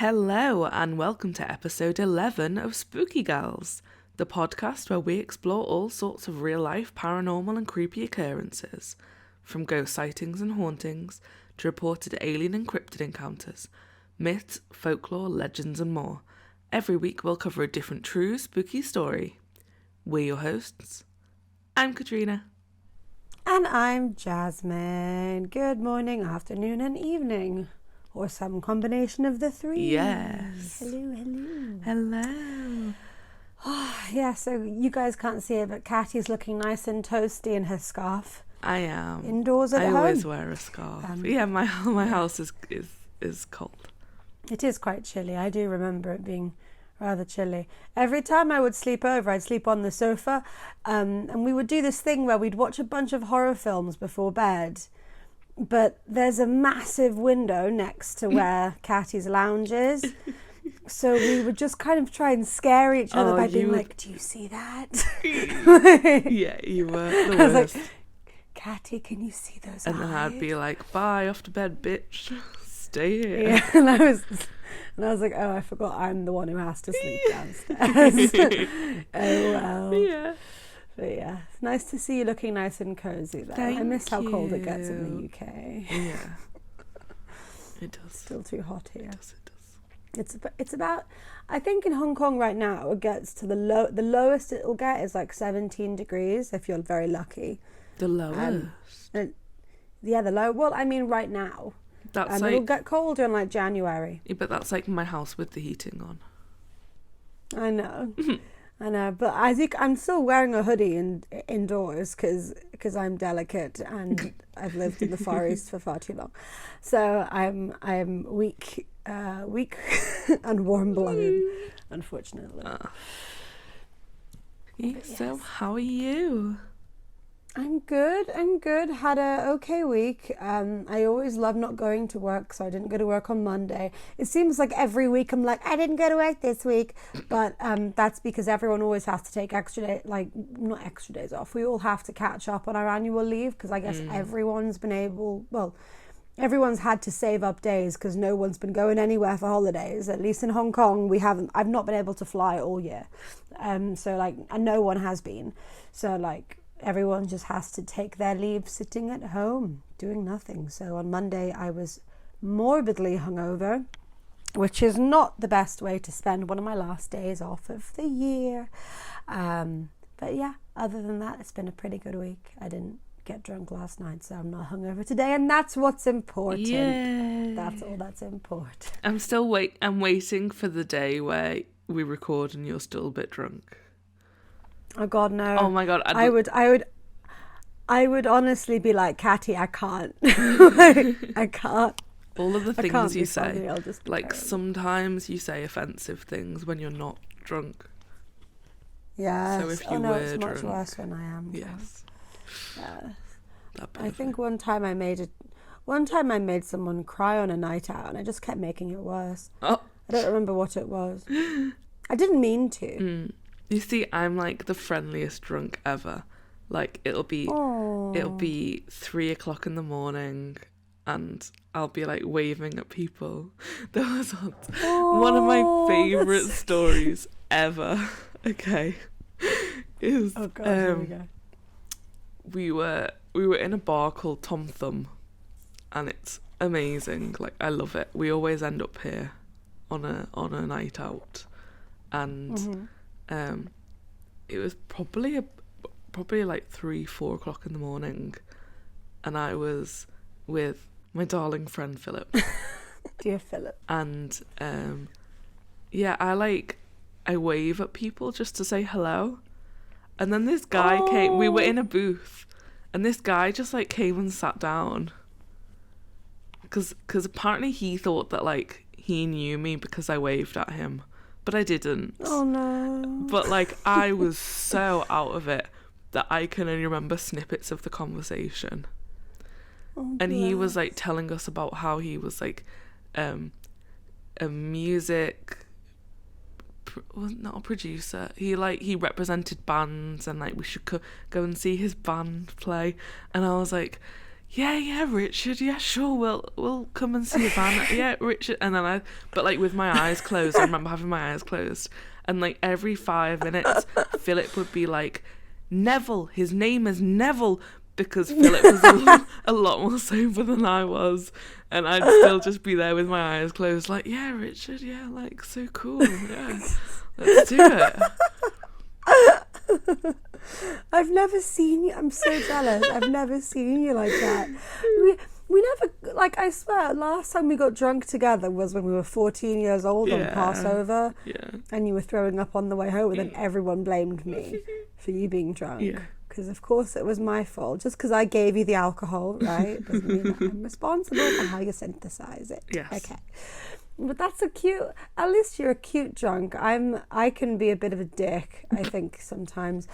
Hello and welcome to episode 11 of Spooky Gals, the podcast where we explore all sorts of real-life paranormal and creepy occurrences, from ghost sightings and hauntings to reported alien and cryptid encounters, myths, folklore, legends and more. Every week we'll cover a different true spooky story. We're your hosts. I'm Katrina. And I'm Jasmine. Good morning, afternoon and evening. Or some combination of the three. Yes. Hello. Oh, yeah, so you guys can't see it, but Katty's looking nice and toasty in her scarf. I am. Indoors at home. I always wear a scarf. Yeah, my house is cold. It is quite chilly. I do remember it being rather chilly. Every time I would sleep over, I'd sleep on the sofa, and we would do this thing where we'd watch a bunch of horror films before bed. But there's a massive window next to where Katty's lounge is. So we would just kind of try and scare each other by being like, do you see that? Yeah, you were the I was worst. like, Katty, can you see those And eyes? then I'd be like, bye, off to bed, bitch. Stay here. Yeah, and I was like, oh, I forgot I'm the one who has to sleep downstairs. Oh, well. Yeah. But yeah, it's nice to see you looking nice and cozy there. I miss how cold it gets in the UK. Yeah. It does. Still too hot here. It does. It's about, I think in Hong Kong right now, it gets to the lowest it'll get is like 17 degrees if you're very lucky. The lowest? Yeah, the low. Well, I mean right now. That's It'll get colder in like January. Yeah, but that's like my house with the heating on. I know. I know, but I think I'm still wearing a hoodie indoors because I'm delicate and I've lived in the Far East for far too long. So I'm weak and warm-blooded, unfortunately. Yeah, so how are you? I'm good. Had a okay week. I always love not going to work, so I didn't go to work on Monday. It seems like every week I'm like, I didn't go to work this week, but that's because everyone always has to take not extra days off. We all have to catch up on our annual leave because I guess everyone's had to save up days because no one's been going anywhere for holidays. At least in Hong Kong, I've not been able to fly all year, and no one has been. So everyone just has to take their leave sitting at home, doing nothing. So on Monday, I was morbidly hungover, which is not the best way to spend one of my last days off of the year. But yeah, other than that, it's been a pretty good week. I didn't get drunk last night, so I'm not hungover today, and that's what's important. Yay. That's all that's important. I'm waiting for the day where we record and you're still a bit drunk. Oh God, no! Oh my God, I would honestly be like, Katty, I can't. I can't. All of the things you say, terrible. Sometimes you say offensive things when you're not drunk. Yeah. So if you were it's much drunk, worse when I am. Yes. I think one time I made someone cry on a night out, and I just kept making it worse. Oh. I don't remember what it was. I didn't mean to. You see, I'm like the friendliest drunk ever. Like it'll be 3:00 in the morning and I'll be like waving at people. There was one of my favourite stories ever. Okay. Is oh God, here we go. We were in a bar called Tom Thumb and it's amazing. Like I love it. We always end up here on a night out. And it was probably like 3-4 o'clock in the morning, and I was with my darling friend Philip. Dear Philip. And I wave at people just to say hello, and then this guy came. We were in a booth, and this guy just like came and sat down, because apparently he thought that like he knew me because I waved at him. But I didn't. Oh no. But like I was so out of it that I can only remember snippets of the conversation. And he was like telling us about how he was like a music not a producer. He represented bands and like we should go and see his band play. And I was like, yeah, Richard, yeah, sure, we'll come and see a band. Yeah, Richard. And then but like with my eyes closed, I remember having my eyes closed, and like every 5 minutes, Philip would be like, Neville, his name is Neville, because Philip was a lot more sober than I was, and I'd still just be there with my eyes closed, like, yeah, Richard, yeah, like, so cool, yeah, let's do it. I've never seen you. I'm so jealous. I've never seen you like that. We never, like, I swear, last time we got drunk together was when we were 14 years old on Passover. Yeah. And you were throwing up on the way home, and then everyone blamed me for you being drunk. Yeah. Because, of course, it was my fault. Just because I gave you the alcohol, right? Doesn't mean that I'm responsible for how you synthesize it. Yes. Okay. But that's a cute, at least you're a cute drunk. I can be a bit of a dick, I think, sometimes.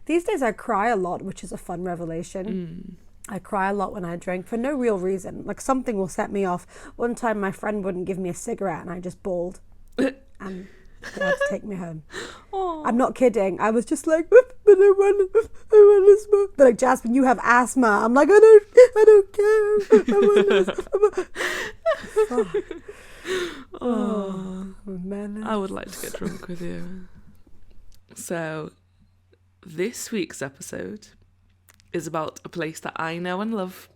These days I cry a lot, which is a fun revelation. I cry a lot when I drink for no real reason. Like, something will set me off. One time my friend wouldn't give me a cigarette and I just bawled. And they had to take me home. Aww. I'm not kidding. I was just like, but I want to smoke. They're like, Jasmine, you have asthma. I'm like, I don't care. I want to smoke. Oh, man. I would like to get drunk with you. So, this week's episode is about a place that I know and love,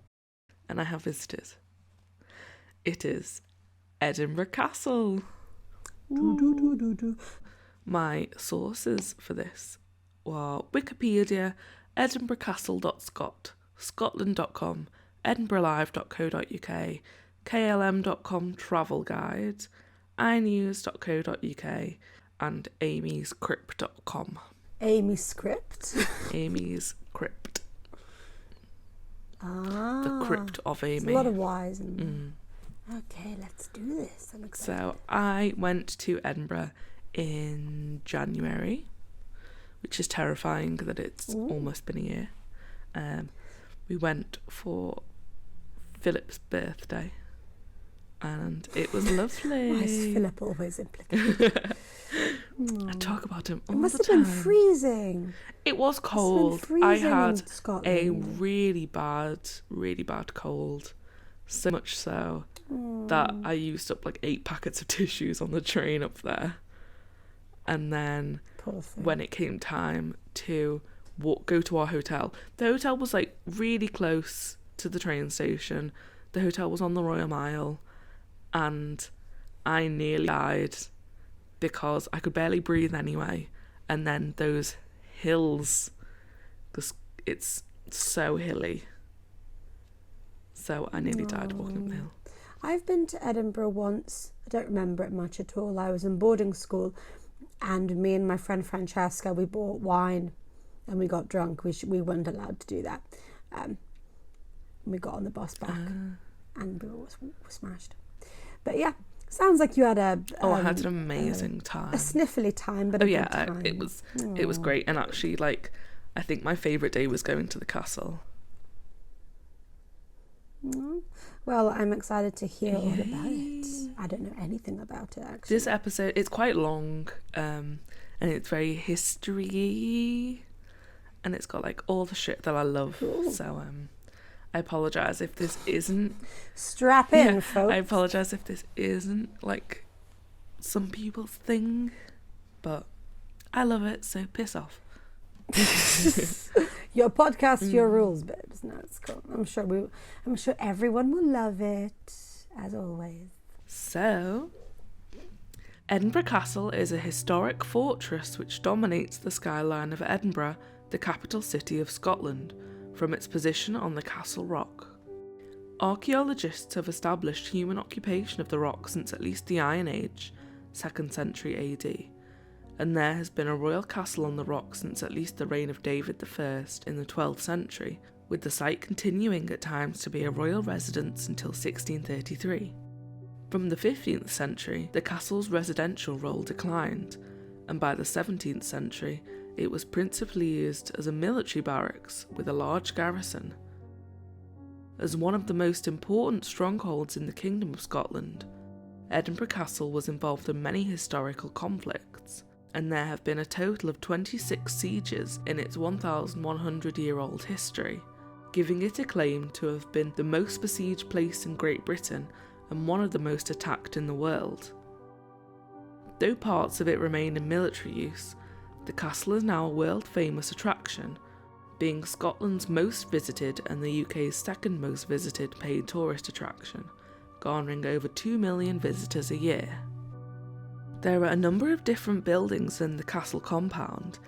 and I have visited. It is Edinburgh Castle. My sources for this were Wikipedia, edinburghcastle.scot, scotland.com, edinburghlive.co.uk, klm.com travel guide, inews.co.uk, and amyscrypt.com. Amy's Crypt? Amy's Crypt. Ah. The crypt of Amy. There's a lot of Y's in there. Okay, let's do this. I'm excited. So I went to Edinburgh in January, which is terrifying that it's almost been a year. We went for Philip's birthday, and it was lovely. Why is Philip always implicated? I talk about him all It must the have time. been freezing. It was cold. Must have been I freezing had in Scotland. a really bad cold. So much so that I used up like 8 packets of tissues on the train up there. And then when it came time to go to our hotel, the hotel was like really close to the train station. The hotel was on the Royal Mile, and I nearly died because I could barely breathe anyway. And then those hills, because it's so hilly. So I nearly died walking up the hill. I've been to Edinburgh once. I don't remember it much at all. I was in boarding school, and me and my friend Francesca, we bought wine and we got drunk. We weren't allowed to do that. We got on the bus back and we were smashed. But yeah, sounds like you had I had an amazing time. A sniffly time, but a good time. It was great. And actually, like, I think my favourite day was going to the castle. Well, I'm excited to hear all about it. I don't know anything about it, actually. This episode, it's quite long, and it's very history-y, and it's got like all the shit that I love. Cool. So I apologise if this isn't... Strap in, folks. I apologise if this isn't like some people's thing, but I love it, so piss off. Your podcast, your rules, babes. No, it's cool. I'm sure everyone will love it, as always. So, Edinburgh Castle is a historic fortress which dominates the skyline of Edinburgh, the capital city of Scotland, from its position on the Castle Rock. Archaeologists have established human occupation of the rock since at least the Iron Age, 2nd century AD. And there has been a royal castle on the rock since at least the reign of David I in the 12th century, with the site continuing at times to be a royal residence until 1633. From the 15th century, the castle's residential role declined, and by the 17th century, it was principally used as a military barracks with a large garrison. As one of the most important strongholds in the Kingdom of Scotland, Edinburgh Castle was involved in many historical conflicts, and there have been a total of 26 sieges in its 1,100-year-old history, giving it a claim to have been the most besieged place in Great Britain and one of the most attacked in the world. Though parts of it remain in military use, the castle is now a world-famous attraction, being Scotland's most visited and the UK's second most visited paid tourist attraction, garnering over 2 million visitors a year. There are a number of different buildings in the castle compound,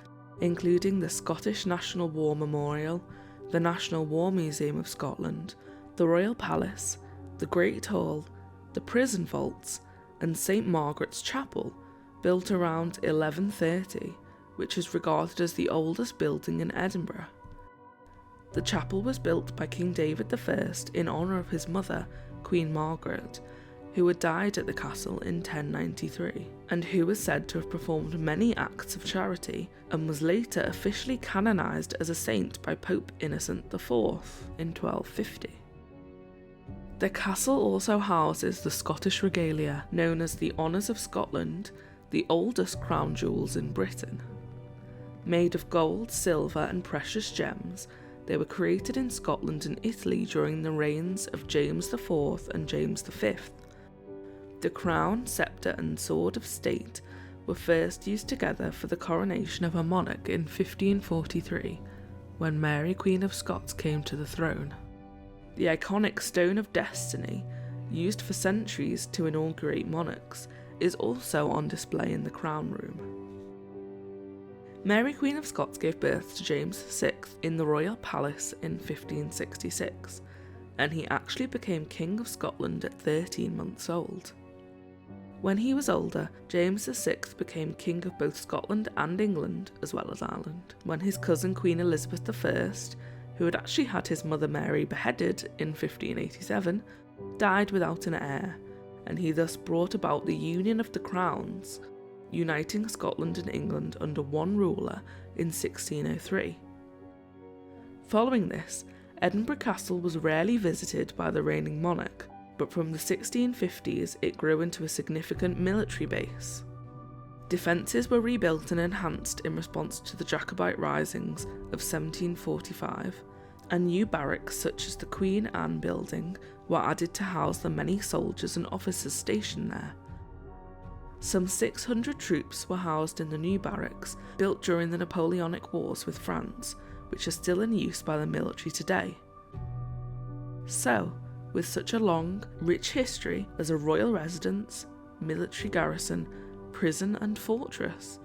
including the Scottish National War Memorial, the National War Museum of Scotland, the Royal Palace, the Great Hall, the prison vaults, and St Margaret's Chapel, built around 1130, which is regarded as the oldest building in Edinburgh. The chapel was built by King David I in honour of his mother, Queen Margaret, who had died at the castle in 1093, and who was said to have performed many acts of charity and was later officially canonised as a saint by Pope Innocent IV in 1250. The castle also houses the Scottish regalia known as the Honours of Scotland, the oldest crown jewels in Britain. Made of gold, silver and precious gems, they were created in Scotland and Italy during the reigns of James IV and James V. The crown, sceptre and sword of state were first used together for the coronation of a monarch in 1543, when Mary Queen of Scots came to the throne. The iconic Stone of Destiny, used for centuries to inaugurate monarchs, is also on display in the Crown Room. Mary Queen of Scots gave birth to James VI in the Royal Palace in 1566, and he actually became King of Scotland at 13 months old. When he was older, James VI became King of both Scotland and England, as well as Ireland, when his cousin Queen Elizabeth I, who had actually had his mother Mary beheaded in 1587, died without an heir, and he thus brought about the union of the crowns, uniting Scotland and England under one ruler in 1603. Following this, Edinburgh Castle was rarely visited by the reigning monarch, but from the 1650s it grew into a significant military base. Defences were rebuilt and enhanced in response to the Jacobite risings of 1745, and new barracks such as the Queen Anne building were added to house the many soldiers and officers stationed there. Some 600 troops were housed in the new barracks, built during the Napoleonic Wars with France, which are still in use by the military today. So, with such a long, rich history as a royal residence, military garrison, prison and fortress,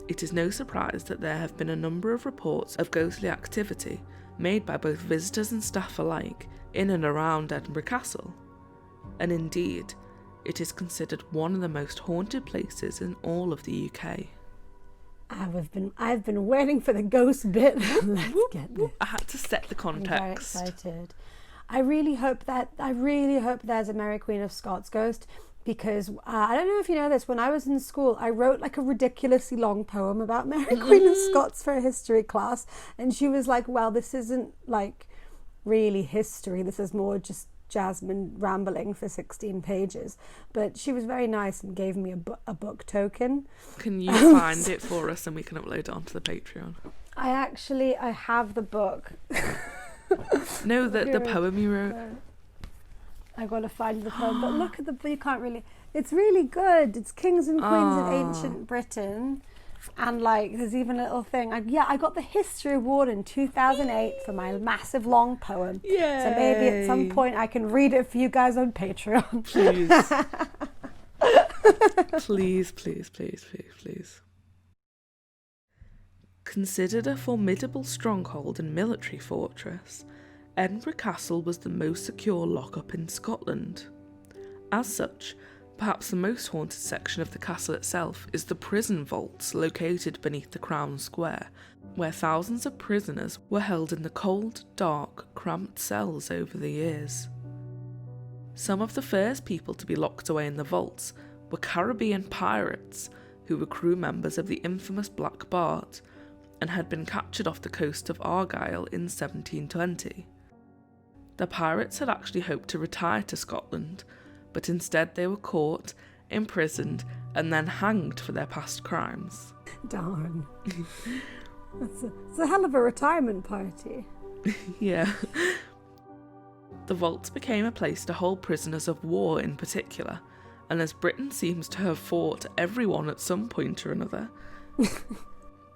it is no surprise that there have been a number of reports of ghostly activity made by both visitors and staff alike in and around Edinburgh Castle. And indeed, it is considered one of the most haunted places in all of the UK. I've been waiting for the ghost bit. Let's get this. I had to set the context. I'm very excited. I really hope there's a Mary Queen of Scots ghost, because I don't know if you know this, when I was in school I wrote like a ridiculously long poem about Mary Queen of Scots for a history class, and she was like, well, this isn't like really history, this is more just Jasmine rambling for 16 pages, but she was very nice and gave me a book token. Can you find it for us and we can upload it onto the Patreon? I have the book. No, the poem you wrote. I gotta find the poem, but look at you can't really, it's really good. It's kings and queens of ancient Britain, and like there's even a little thing. I got the History Award in 2008 for my massive long poem. Yay. So maybe at some point I can read it for you guys on Patreon. Please. Please. Considered a formidable stronghold and military fortress, Edinburgh Castle was the most secure lock-up in Scotland. As such, perhaps the most haunted section of the castle itself is the prison vaults located beneath the Crown Square, where thousands of prisoners were held in the cold, dark, cramped cells over the years. Some of the first people to be locked away in the vaults were Caribbean pirates, who were crew members of the infamous Black Bart, and had been captured off the coast of Argyll in 1720. The pirates had actually hoped to retire to Scotland, but instead they were caught, imprisoned, and then hanged for their past crimes. Darn. It's a hell of a retirement party. Yeah. the vaults became a place to hold prisoners of war in particular, and as Britain seems to have fought everyone at some point or another,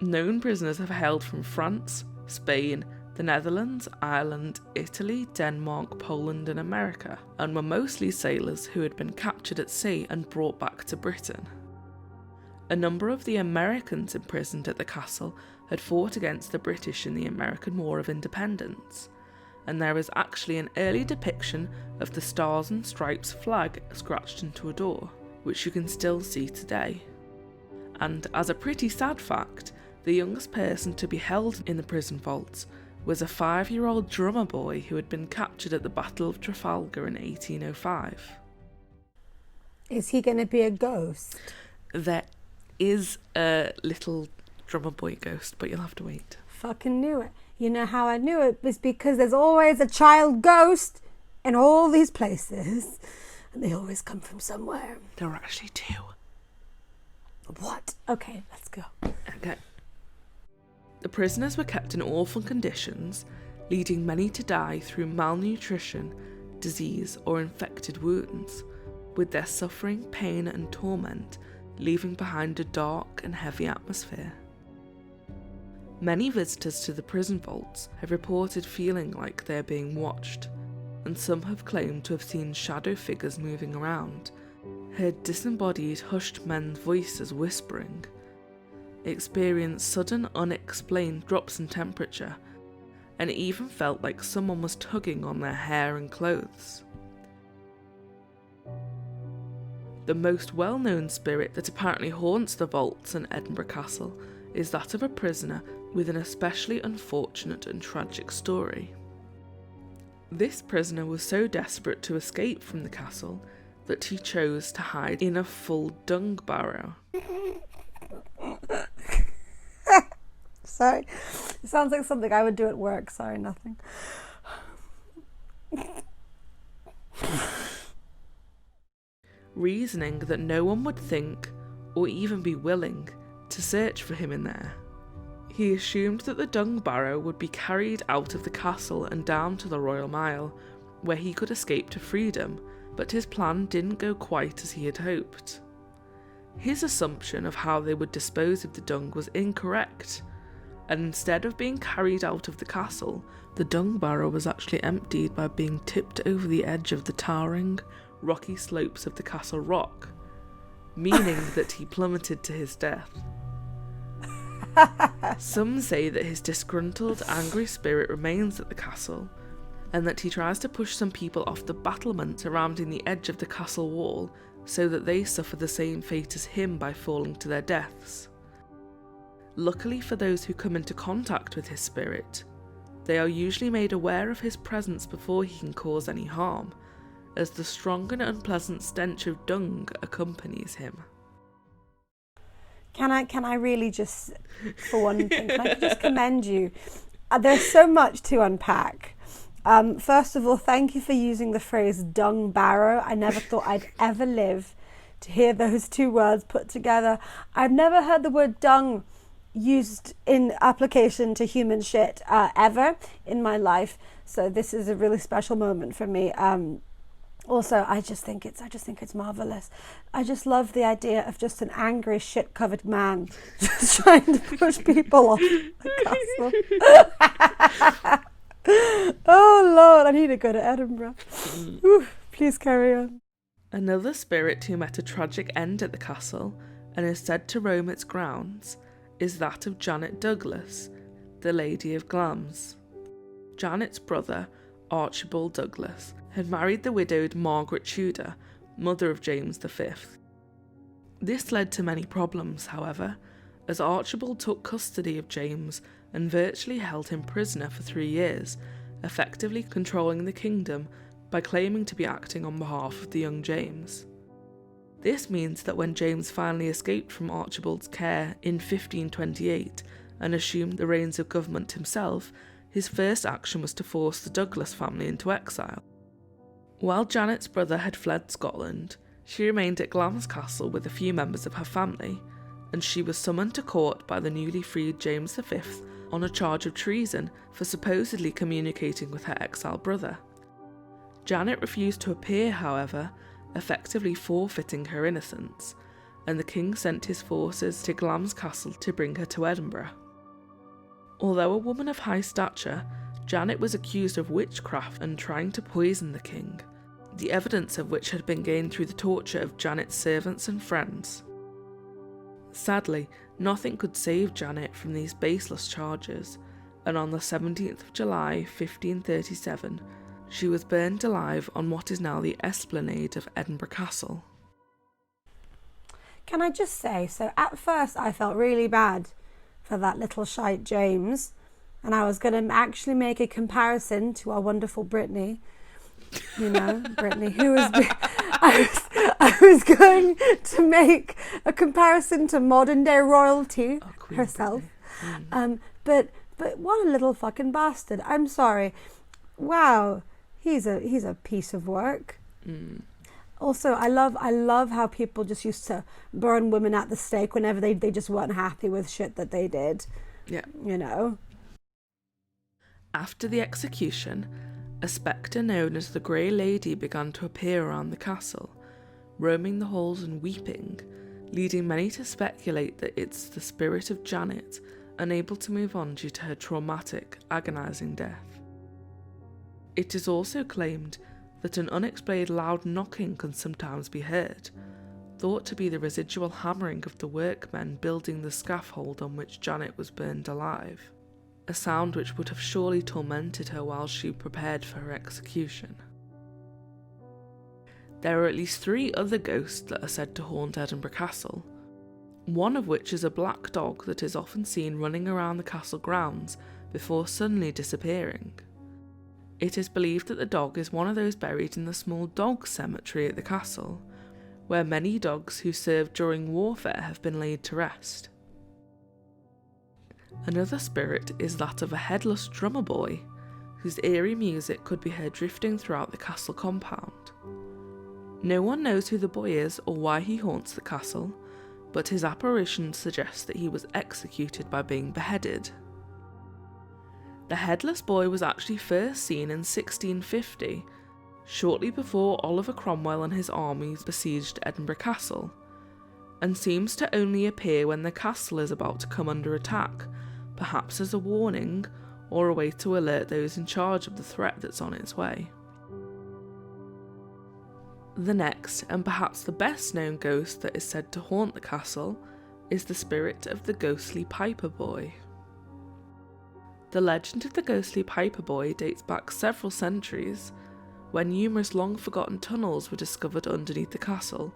known prisoners have hailed from France, Spain, the Netherlands, Ireland, Italy, Denmark, Poland and America, and were mostly sailors who had been captured at sea and brought back to Britain. A number of the Americans imprisoned at the castle had fought against the British in the American War of Independence, and there is actually an early depiction of the Stars and Stripes flag scratched into a door, which you can still see today. And as a pretty sad fact, the youngest person to be held in the prison vaults was a 5-year-old drummer boy who had been captured at the Battle of Trafalgar in 1805. Is he going to be a ghost? There is a little drummer boy ghost, but you'll have to wait. Fucking knew it. You know how I knew it? Was because there's always a child ghost in all these places. And they always come from somewhere. There are actually 2. What? Okay, let's go. Okay. The prisoners were kept in awful conditions, leading many to die through malnutrition, disease or infected wounds, with their suffering, pain and torment leaving behind a dark and heavy atmosphere. Many visitors to the prison vaults have reported feeling like they are being watched, and some have claimed to have seen shadow figures moving around, heard disembodied, hushed men's voices whispering, experienced sudden unexplained drops in temperature, and even felt like someone was tugging on their hair and clothes. The most well-known spirit that apparently haunts the vaults in Edinburgh Castle is that of a prisoner with an especially unfortunate and tragic story. This prisoner was so desperate to escape from the castle that he chose to hide in a full dung barrow. Sorry. It sounds like something I would do at work. Sorry, nothing. Reasoning that no one would think, or even be willing, to search for him in there. He assumed that the dung barrow would be carried out of the castle and down to the Royal Mile, where he could escape to freedom, but his plan didn't go quite as he had hoped. His assumption of how they would dispose of the dung was incorrect, and instead of being carried out of the castle, the dung barrow was actually emptied by being tipped over the edge of the towering, rocky slopes of the castle rock, meaning that he plummeted to his death. Some say that his disgruntled, angry spirit remains at the castle, and that he tries to push some people off the battlements surrounding the edge of the castle wall so that they suffer the same fate as him by falling to their deaths. Luckily for those who come into contact with his spirit, they are usually made aware of his presence before he can cause any harm, as the strong and unpleasant stench of dung accompanies him. Can I really just, for one thing, can I just commend you? There's so much to unpack. First of all, thank you for using the phrase dung barrow. I never thought I'd ever live to hear those two words put together. I've never heard the word dung used in application to human shit ever in my life. So this is a really special moment for me. Also, I just think it's marvelous. I just love the idea of just an angry, shit-covered man just trying to push people off the castle. Oh Lord, I need to go to Edinburgh. Ooh, please carry on. Another spirit who met a tragic end at the castle and is said to roam its grounds is that of Janet Douglas, the Lady of Glamis. Janet's brother, Archibald Douglas, had married the widowed Margaret Tudor, mother of James V. This led to many problems, however, as Archibald took custody of James and virtually held him prisoner for 3 years, effectively controlling the kingdom by claiming to be acting on behalf of the young James. This means that when James finally escaped from Archibald's care in 1528 and assumed the reins of government himself, his first action was to force the Douglas family into exile. While Janet's brother had fled Scotland, she remained at Glamis Castle with a few members of her family, and she was summoned to court by the newly freed James V on a charge of treason for supposedly communicating with her exiled brother. Janet refused to appear, however, effectively forfeiting her innocence, and the king sent his forces to Glam's castle to bring her to Edinburgh. Although a woman of high stature, Janet was accused of witchcraft and trying to poison the king, the evidence of which had been gained through the torture of Janet's servants and friends. Sadly, nothing could save Janet from these baseless charges, and on the 17th of July 1537, she was burned alive on what is now the esplanade of Edinburgh Castle. Can I just say, so at first I felt really bad for that little shite James, and I was going to actually make a comparison to our wonderful Brittany. You know, Brittany, who was... I was going to make a comparison to modern day royalty herself. But what a little fucking bastard. I'm sorry. Wow, he's a piece of work. Also, I love how people just used to burn women at the stake whenever they just weren't happy with shit that they did. Yeah. You know. After the execution, a spectre known as the Grey Lady began to appear around the castle, roaming the halls and weeping, leading many to speculate that it's the spirit of Janet, unable to move on due to her traumatic, agonising death. It is also claimed that an unexplained loud knocking can sometimes be heard, thought to be the residual hammering of the workmen building the scaffold on which Janet was burned alive, a sound which would have surely tormented her while she prepared for her execution. There are at least 3 other ghosts that are said to haunt Edinburgh Castle, one of which is a black dog that is often seen running around the castle grounds before suddenly disappearing. It is believed that the dog is one of those buried in the small dog cemetery at the castle, where many dogs who served during warfare have been laid to rest. Another spirit is that of a headless drummer boy, whose eerie music could be heard drifting throughout the castle compound. No one knows who the boy is or why he haunts the castle, but his apparition suggests that he was executed by being beheaded. The headless boy was actually first seen in 1650, shortly before Oliver Cromwell and his armies besieged Edinburgh Castle, and seems to only appear when the castle is about to come under attack, perhaps as a warning or a way to alert those in charge of the threat that's on its way. The next, and perhaps the best known ghost that is said to haunt the castle, is the spirit of the ghostly Piper Boy. The legend of the ghostly Piper Boy dates back several centuries, when numerous long-forgotten tunnels were discovered underneath the castle,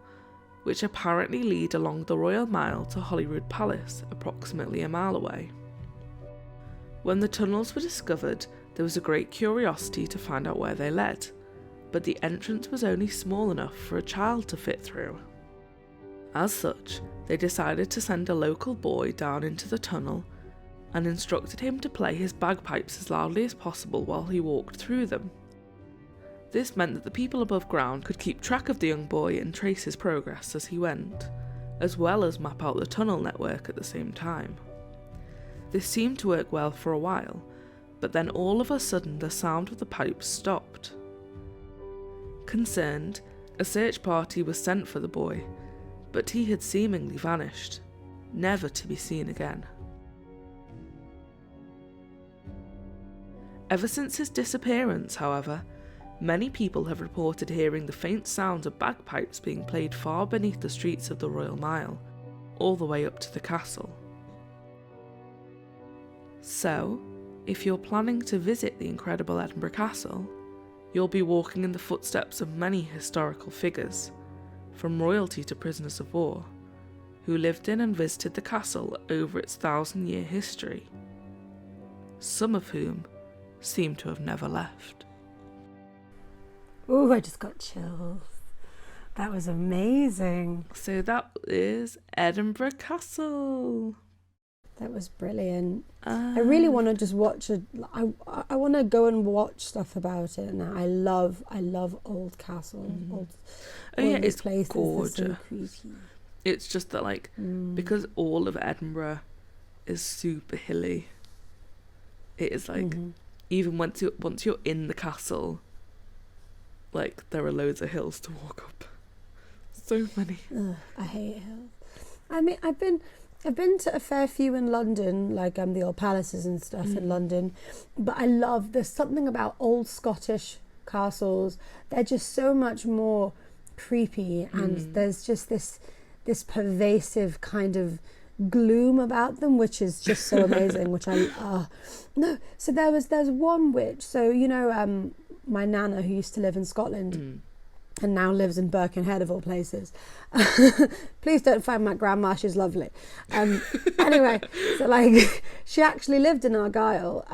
which apparently lead along the Royal Mile to Holyrood Palace, approximately a mile away. When the tunnels were discovered, there was a great curiosity to find out where they led, but the entrance was only small enough for a child to fit through. As such, they decided to send a local boy down into the tunnel and instructed him to play his bagpipes as loudly as possible while he walked through them. This meant that the people above ground could keep track of the young boy and trace his progress as he went, as well as map out the tunnel network at the same time. This seemed to work well for a while, but then all of a sudden the sound of the pipes stopped. Concerned, a search party was sent for the boy, but he had seemingly vanished, never to be seen again. Ever since his disappearance, however, many people have reported hearing the faint sounds of bagpipes being played far beneath the streets of the Royal Mile, all the way up to the castle. So, if you're planning to visit the incredible Edinburgh Castle, you'll be walking in the footsteps of many historical figures, from royalty to prisoners of war, who lived in and visited the castle over its 1,000-year history, some of whom seem to have never left. Ooh, I just got chills. That was amazing. So that is Edinburgh Castle. That was brilliant. I really want to just watch it. I want to go and watch stuff about it. And I love old castles. It's places. gorgeous. So creepy. It's just that, because all of Edinburgh is super hilly, it is even once you're in the castle, like there are loads of hills to walk up. So many. Ugh, I hate hills. I mean, I've been to a fair few in London, like the old palaces and stuff in London, but there's something about old Scottish castles. They're just so much more creepy, and there's just this pervasive kind of gloom about them, which is just so amazing. Which so there's one witch. So my nana, who used to live in Scotland and now lives in Birkenhead of all places. Please don't find my grandma, she's lovely. Anyway, so like she actually lived in Argyll.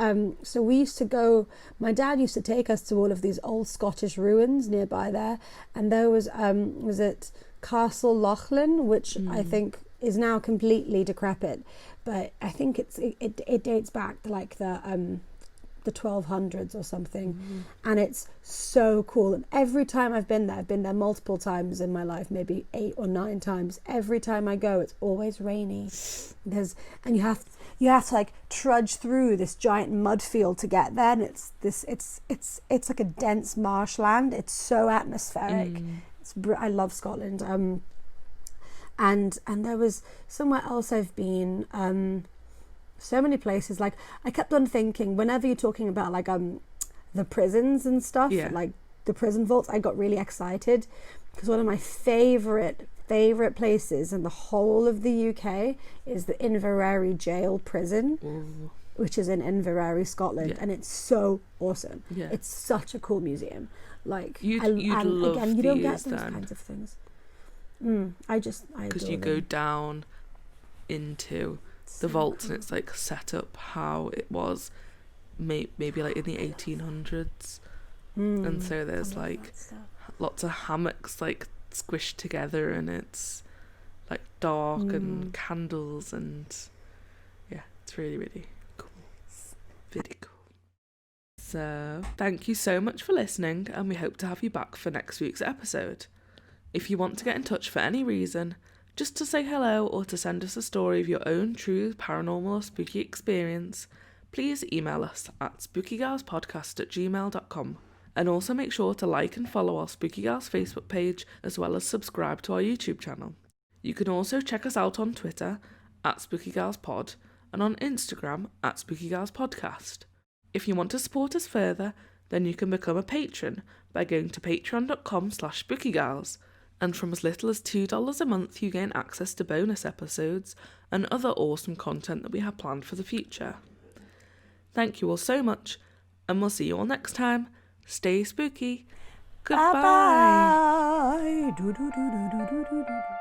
So we used to go, my dad used to take us to all of these old Scottish ruins nearby there, and there was it Castle Lochlan, which I think is now completely decrepit, but I think it dates back to like the 1200s or something, and it's so cool. And every time I've been there multiple times in my life, maybe 8 or 9 times. Every time I go, it's always rainy. And you have to like trudge through this giant mud field to get there, and it's like a dense marshland. It's so atmospheric. I love Scotland. And there was somewhere else I've been. So many places. Like I kept on thinking, whenever you're talking about like the prisons and stuff, like the prison vaults, I got really excited, because one of my favorite places in the whole of the UK is the Inverary Jail prison, which is in Inverary, Scotland, and it's so awesome. It's such a cool museum. Like you'd love again, you don't get these those then. kinds of things. I because you go down into the vaults, and it's like set up how it was maybe like in the 1800s, and so there's like lots of hammocks like squished together, and it's like dark and candles, and it's really, really cool. Very cool. So thank you so much for listening, and we hope to have you back for next week's episode. If you want to get in touch for any reason, just to say hello or to send us a story of your own true paranormal or spooky experience, please email us at spookygirlspodcast@gmail.com. And also make sure to like and follow our Spooky Girls Facebook page, as well as subscribe to our YouTube channel. You can also check us out on Twitter at SpookyGirlsPod and on Instagram at SpookyGirlsPodcast. If you want to support us further, then you can become a patron by going to patreon.com/SpookyGirls. And from as little as $2 a month, you gain access to bonus episodes and other awesome content that we have planned for the future. Thank you all so much, and we'll see you all next time. Stay spooky. Goodbye. Bye-bye.